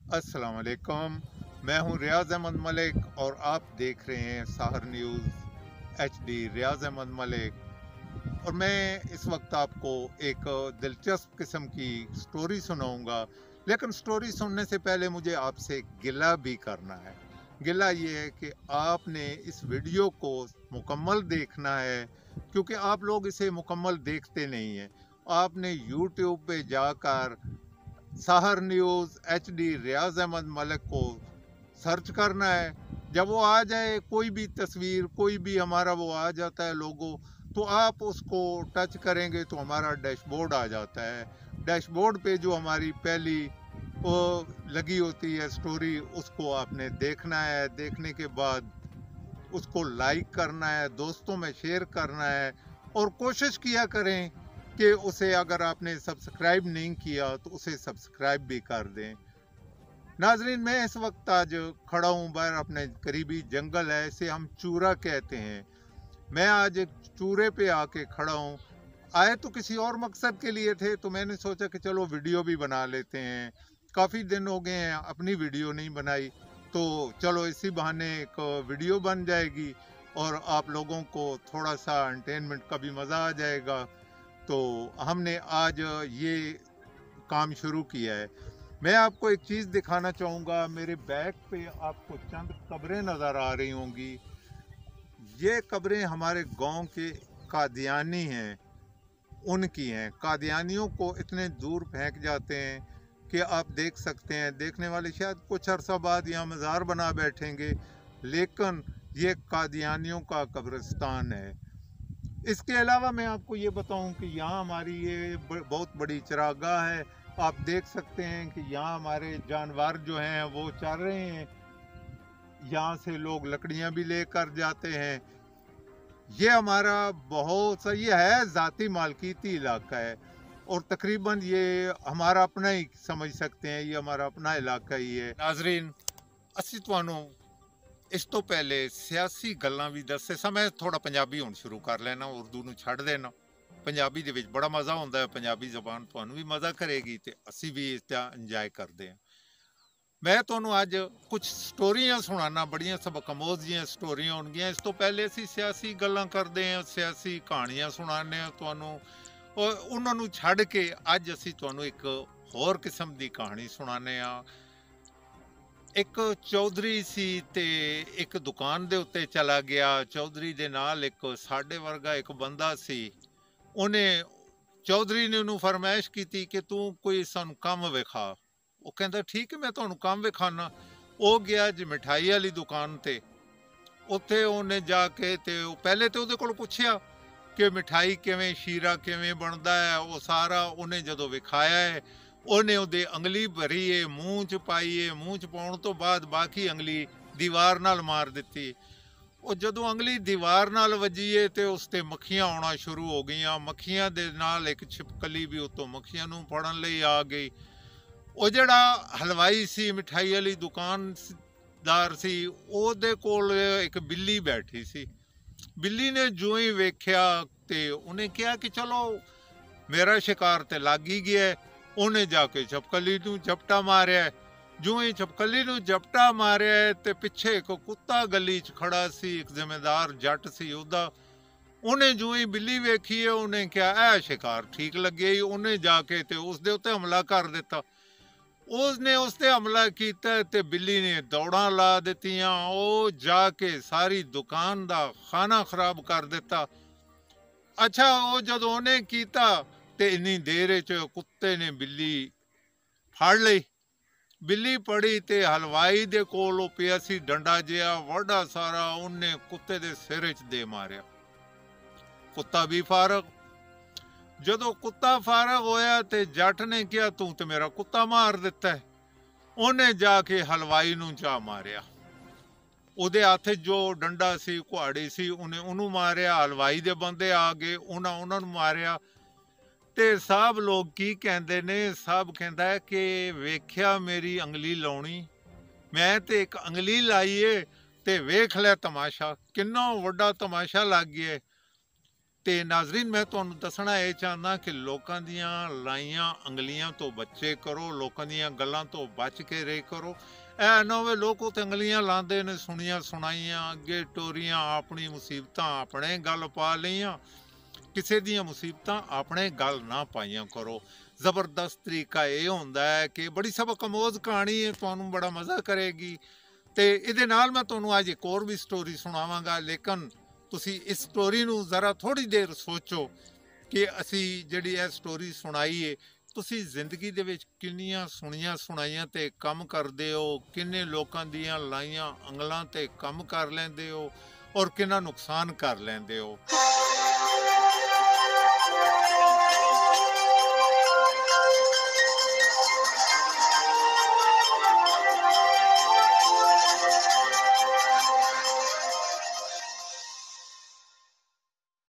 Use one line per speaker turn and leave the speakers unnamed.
अस्सलाम वालेकुम। मैं हूं रियाज अहमद मलिक और आप देख रहे हैं साहर न्यूज़ एचडी। रियाज अहमद मलिक और मैं इस वक्त आपको एक दिलचस्प किस्म की स्टोरी सुनाऊंगा। लेकिन स्टोरी सुनने से पहले मुझे आपसे गिला भी करना है। गिला ये है कि आपने इस वीडियो को मुकम्मल देखना है, क्योंकि आप लोग इसे मुकम्मल देखते नहीं हैं। आपने यूट्यूब पे जाकर साहर न्यूज़ एचडी रियाज अहमद मलिक को सर्च करना है। जब वो आ जाए, कोई भी तस्वीर, कोई भी हमारा वो आ जाता है लोगो, तो आप उसको टच करेंगे तो हमारा डैशबोर्ड आ जाता है। डैशबोर्ड पे जो हमारी पहली वो लगी होती है स्टोरी, उसको आपने देखना है। देखने के बाद उसको लाइक करना है, दोस्तों में शेयर करना है, और कोशिश किया करें कि उसे, अगर आपने सब्सक्राइब नहीं किया तो उसे सब्सक्राइब भी कर दें। नाजरीन, मैं इस वक्त आज खड़ा हूँ बाहर, अपने करीबी जंगल है, इसे हम चूरा कहते हैं। मैं आज एक चूरे पे आके खड़ा हूँ। आए तो किसी और मकसद के लिए थे, तो मैंने सोचा कि चलो वीडियो भी बना लेते हैं। काफ़ी दिन हो गए हैं अपनी वीडियो नहीं बनाई, तो चलो इसी बहाने एक वीडियो बन जाएगी और आप लोगों को थोड़ा सा एंटरटेनमेंट का भी मज़ा आ जाएगा। तो हमने आज ये काम शुरू किया है। मैं आपको एक चीज़ दिखाना चाहूँगा। मेरे बैक पे आपको चंद कब्रें नज़र आ रही होंगी। ये कब्रें हमारे गांव के कादियानी हैं, उनकी हैं। कादियानियों को इतने दूर फेंक जाते हैं कि आप देख सकते हैं, देखने वाले शायद कुछ अरसा बाद यहाँ मज़ार बना बैठेंगे, लेकिन ये कादियानियों का कब्रिस्तान है। इसके अलावा मैं आपको ये बताऊं कि यहाँ हमारी ये बहुत बड़ी चरागाह है। आप देख सकते हैं कि यहाँ हमारे जानवर जो हैं वो चर रहे हैं। यहाँ से लोग लकड़ियाँ भी लेकर जाते हैं। ये हमारा बहुत सा ये है ज़ाती मालकीती इलाका है, और तकरीबन ये हमारा अपना ही समझ सकते हैं, ये हमारा अपना इलाका ही है। नाजरीन, ਅਸੀਂ ਤੁਹਾਨੂੰ ਇਸ ਤੋਂ ਪਹਿਲੇ ਸਿਆਸੀ ਗੱਲਾਂ ਵੀ ਦੱਸੇ ਸਾਂ। ਮੈਂ ਥੋੜਾ ਪੰਜਾਬੀ ਹੁਣ ਸ਼ੁਰੂ ਕਰ ਲੈਣਾ, ਉਰਦੂ ਨੂੰ ਛੱਡ ਦੇਣਾ। ਪੰਜਾਬੀ ਦੇ ਵਿੱਚ ਬੜਾ ਮਜ਼ਾ ਆਉਂਦਾ ਹੈ, ਪੰਜਾਬੀ ਜ਼ਬਾਨ ਤੁਹਾਨੂੰ ਵੀ ਮਜ਼ਾ ਕਰੇਗੀ ਤੇ ਅਸੀਂ ਵੀ ਇਸ ਦਾ ਇੰਜੋਏ ਕਰਦੇ ਹਾਂ। ਮੈਂ ਤੁਹਾਨੂੰ ਅੱਜ ਕੁਝ ਸਟੋਰੀਆਂ ਸੁਣਾਉਣਾ, ਬੜੀਆਂ ਸਬਕ-ਆਮੋਜ਼ ਜਿਹੀਆਂ ਸਟੋਰੀਆਂ ਹੋਣਗੀਆਂ। ਇਸ ਤੋਂ ਪਹਿਲੇ ਅਸੀਂ ਸਿਆਸੀ ਗੱਲਾਂ ਕਰਦੇ ਹਾਂ, ਸਿਆਸੀ ਕਹਾਣੀਆਂ ਸੁਣਾਉਂਦੇ ਹਾਂ ਤੁਹਾਨੂੰ, ਔਰ ਉਹਨਾਂ ਨੂੰ ਛੱਡ ਕੇ ਅੱਜ ਅਸੀਂ ਤੁਹਾਨੂੰ ਇੱਕ ਹੋਰ ਕਿਸਮ ਦੀ ਕਹਾਣੀ ਸੁਣਾਉਂਦੇ ਹਾਂ। ਇੱਕ ਚੌਧਰੀ ਸੀ ਤੇ ਇੱਕ ਦੁਕਾਨ ਦੇ ਉੱਤੇ ਚਲਾ ਗਿਆ। ਚੌਧਰੀ ਦੇ ਨਾਲ ਇੱਕ ਸਾਡੇ ਵਰਗਾ ਇੱਕ ਬੰਦਾ ਸੀ। ਉਹਨੇ ਚੌਧਰੀ ਨੇ ਉਹਨੂੰ ਫਰਮਾਇਸ਼ ਕੀਤੀ ਕਿ ਤੂੰ ਕੋਈ ਸਾਨੂੰ ਕੰਮ ਵਿਖਾ। ਉਹ ਕਹਿੰਦਾ ਠੀਕ ਹੈ, ਮੈਂ ਤੁਹਾਨੂੰ ਕੰਮ ਵਿਖਾਣਾ। ਉਹ ਗਿਆ ਜੀ ਮਿਠਾਈ ਵਾਲੀ ਦੁਕਾਨ ਤੇ। ਉੱਥੇ ਉਹਨੇ ਜਾ ਕੇ ਤੇ ਪਹਿਲੇ ਤੇ ਉਹਦੇ ਕੋਲ ਪੁੱਛਿਆ ਕਿ ਮਿਠਾਈ ਕਿਵੇਂ, ਸ਼ੀਰਾ ਕਿਵੇਂ ਬਣਦਾ ਹੈ। ਉਹ ਸਾਰਾ ਉਹਨੇ ਜਦੋਂ ਵਿਖਾਇਆ ਹੈ, ਉਹਨੇ ਉਹਦੇ ਅੰਗਲੀ ਭਰੀ ਏ, ਮੂੰਹ 'ਚ ਪਾਈ ਏ। ਮੂੰਹ 'ਚ ਪਾਉਣ ਤੋਂ ਬਾਅਦ ਬਾਕੀ ਅੰਗਲੀ ਦੀਵਾਰ ਨਾਲ ਮਾਰ ਦਿੱਤੀ। ਉਹ ਜਦੋਂ ਅੰਗਲੀ ਦੀਵਾਰ ਨਾਲ ਵੱਜੀ ਏ ਤੇ ਉਸ ਤੇ ਮੱਖੀਆਂ ਆਉਣਾ ਸ਼ੁਰੂ ਹੋ ਗਈਆਂ। ਮੱਖੀਆਂ ਦੇ ਨਾਲ ਇੱਕ ਛਿਪਕਲੀ ਵੀ ਉੱਤੋਂ ਮੱਖੀਆਂ ਨੂੰ ਫੜਨ ਲਈ ਆ ਗਈ। ਉਹ ਜਿਹੜਾ ਹਲਵਾਈ ਸੀ, ਮਿਠਾਈ ਵਾਲੀ ਦੁਕਾਨਦਾਰ ਸੀ, ਉਹਦੇ ਕੋਲ ਇੱਕ ਬਿੱਲੀ ਬੈਠੀ ਸੀ। ਬਿੱਲੀ ਨੇ ਜੋ ਹੀ ਵੇਖਿਆ ਤੇ ਉਹਨੇ ਕਿਹਾ ਕਿ ਚਲੋ ਮੇਰਾ ਸ਼ਿਕਾਰ ਤੇ ਲੱਗ ਹੀ ਗਿਆ। ਉਹਨੇ ਜਾ ਕੇ ਛਪਕਲੀ ਨੂੰ ਝਪਟਾ ਮਾਰਿਆ। ਜੋ ਹੀ ਛਪਕਲੀ ਨੂੰ ਝਪਟਾ ਮਾਰਿਆ ਤੇ ਪਿੱਛੇ ਇੱਕ ਕੁੱਤਾ ਗਲੀ 'ਚ ਖੜਾ ਸੀ, ਇੱਕ ਜ਼ਿੰਮੇਦਾਰ ਜੱਟ ਸੀ ਉਹਦਾ। ਉਹਨੇ ਜੋ ਹੀ ਬਿੱਲੀ ਵੇਖੀ ਹੈ, ਉਹਨੇ ਕਿਹਾ ਇਹ ਸ਼ਿਕਾਰ ਠੀਕ ਲੱਗਿਆ ਹੀ। ਉਹਨੇ ਜਾ ਕੇ ਤੇ ਉਸਦੇ ਉੱਤੇ ਹਮਲਾ ਕਰ ਦਿੱਤਾ। ਉਸਨੇ ਉਸ ਤੇ ਹਮਲਾ ਕੀਤਾ ਤੇ ਬਿੱਲੀ ਨੇ ਦੌੜਾਂ ਲਾ ਦਿੱਤੀਆਂ। ਉਹ ਜਾ ਕੇ ਸਾਰੀ ਦੁਕਾਨ ਦਾ ਖਾਣਾ ਖਰਾਬ ਕਰ ਦਿੱਤਾ। ਅੱਛਾ, ਉਹ ਜਦੋਂ ਉਹਨੇ ਕੀਤਾ ਤੇ ਇੰਨੀ ਦੇਰ 'ਚ ਕੁੱਤੇ ਨੇ ਬਿੱਲੀ ਫੜ ਲਈ। ਬਿੱਲੀ ਫੜੀ ਤੇ ਹਲਵਾਈ ਦੇ ਕੋਲ ਉਹ ਪਿਆ ਸੀ ਡੰਡਾ ਜਿਹਾ ਵੱਡਾ ਸਾਰਾ। ਉਹਨੇ ਕੁੱਤੇ ਦੇ ਸਿਰ 'ਚ ਦੇ ਮਾਰਿਆ। ਕੁੱਤਾ ਵੀ ਫਾਰਗ। ਜਦੋਂ ਕੁੱਤਾ ਫਾਰਗ ਹੋਇਆ ਤੇ ਜੱਟ ਨੇ ਕਿਹਾ ਤੂੰ ਤੇ ਮੇਰਾ ਕੁੱਤਾ ਮਾਰ ਦਿੱਤਾ ਹੈ। ਉਹਨੇ ਜਾ ਕੇ ਹਲਵਾਈ ਨੂੰ ਜਾ ਮਾਰਿਆ। ਉਹਦੇ ਹੱਥ ਜੋ ਡੰਡਾ ਸੀ, ਕੁਹਾੜੀ ਸੀ, ਉਹਨੇ ਉਹਨੂੰ ਮਾਰਿਆ। ਹਲਵਾਈ ਦੇ ਬੰਦੇ ਆ ਗਏ, ਉਹਨਾਂ ਨੂੰ ਮਾਰਿਆ। ਤੇ ਸਭ ਲੋਕ ਕੀ ਕਹਿੰਦੇ ਨੇ? ਸਭ ਕਹਿੰਦਾ ਹੈ ਕਿ ਵੇਖਿਆ ਮੇਰੀ ਅੰਗਲੀ ਲਾਉਣੀ, ਮੈਂ ਤੇ ਇੱਕ ਅੰਗਲੀ ਲਾਈ ਏ ਤੇ ਵੇਖ ਲੈ ਤਮਾਸ਼ਾ, ਕਿੰਨਾ ਵੱਡਾ ਤਮਾਸ਼ਾ ਲੱਗ ਗਿਆ। ਤੇ ਨਾਜ਼ਰੀਨ, ਮੈਂ ਤੁਹਾਨੂੰ ਦੱਸਣਾ ਇਹ ਚਾਹੁੰਦਾ ਕਿ ਲੋਕਾਂ ਦੀਆਂ ਲਾਈਆਂ ਉਂਗਲੀਆਂ ਤੋਂ ਬੱਚੇ ਕਰੋ, ਲੋਕਾਂ ਦੀਆਂ ਗੱਲਾਂ ਤੋਂ ਬਚ ਕੇ ਰਹੇ ਕਰੋ। ਇਹ ਨਾ ਹੋਵੇ ਲੋਕ ਉੱਥੇ ਉਂਗਲੀਆਂ ਲਾਉਂਦੇ ਨੇ, ਸੁਣੀਆਂ ਸੁਣਾਈਆਂ, ਅੱਗੇ ਟੋਰੀਆਂ, ਆਪਣੀ ਮੁਸੀਬਤਾਂ ਆਪਣੇ ਗੱਲ ਪਾ ਲਈਆਂ। ਕਿਸੇ ਦੀਆਂ ਮੁਸੀਬਤਾਂ ਆਪਣੇ ਗੱਲ ਨਾ ਪਾਈਆਂ ਕਰੋ। ਜ਼ਬਰਦਸਤ ਤਰੀਕਾ ਇਹ ਹੁੰਦਾ ਹੈ ਕਿ ਬੜੀ ਸਬਕ ਅਮੋਜ਼ ਕਹਾਣੀ ਹੈ, ਤੁਹਾਨੂੰ ਬੜਾ ਮਜ਼ਾ ਕਰੇਗੀ। ਤੇ ਇਹਦੇ ਨਾਲ ਮੈਂ ਤੁਹਾਨੂੰ ਅੱਜ ਇੱਕ ਹੋਰ ਵੀ ਸਟੋਰੀ ਸੁਣਾਵਾਂਗਾ, ਲੇਕਿਨ ਤੁਸੀਂ ਇਸ ਸਟੋਰੀ ਨੂੰ ਜ਼ਰਾ ਥੋੜ੍ਹੀ ਦੇਰ ਸੋਚੋ ਕਿ ਅਸੀਂ ਜਿਹੜੀ ਇਹ ਸਟੋਰੀ ਸੁਣਾਈ ਹੈ, ਤੁਸੀਂ ਜ਼ਿੰਦਗੀ ਦੇ ਵਿੱਚ ਕਿੰਨੀਆਂ ਸੁਣੀਆਂ ਸੁਣਾਈਆਂ ਤੇ ਕੰਮ ਕਰਦੇ ਹੋ, ਕਿੰਨੇ ਲੋਕਾਂ ਦੀਆਂ ਲਾਈਆਂ ਉਂਗਲਾਂ ਤੇ ਕੰਮ ਕਰ ਲੈਂਦੇ ਹੋ ਔਰ ਕਿੰਨਾ ਨੁਕਸਾਨ ਕਰ ਲੈਂਦੇ ਹੋ।